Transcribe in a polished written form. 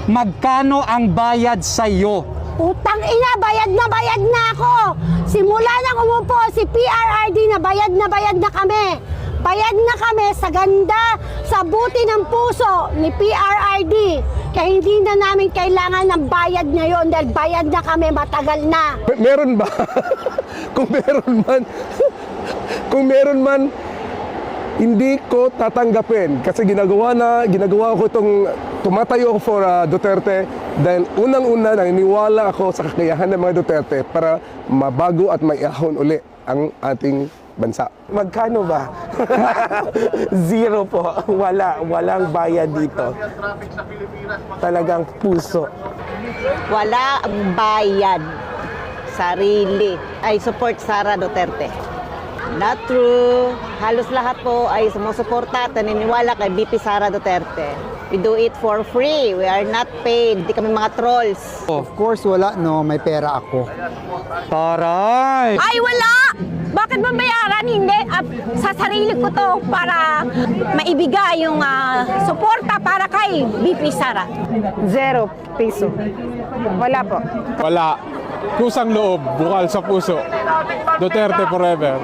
magkano ang bayad sa iyo? Utang ina, bayad na ako. Simula nang umupo si PRRD na bayad na kami. Bayad na kami sa ganda, sa buti ng puso ni PRRD. Kaya hindi na namin kailangan ng bayad ngayon dahil bayad na kami, matagal na. Meron ba? Kung meron man, hindi ko tatanggapin kasi ginagawa ko itong tumatayo ako for Duterte dahil unang-una naniniwala ako sa kakayahan ng mga Duterte para mabago at maiahon uli ang ating bansa. Magkano ba? Zero po. Walang bayad dito. Talagang puso. Wala bayad. Sarili. I support Sara Duterte. Not true. Halos lahat po ay sumusuporta at naniniwala kay VP Sara Duterte. We do it for free. We are not paid. Hindi kami mga trolls. Of course, wala, no. May pera ako. Taray! Ay, wala! Bakit ba bayaran? Hindi. Sa sarili ko to para maibigay yung suporta para kay VP Sara. 0 piso. Wala po. Wala. Kusang loob, bukal sa puso. Duterte forever.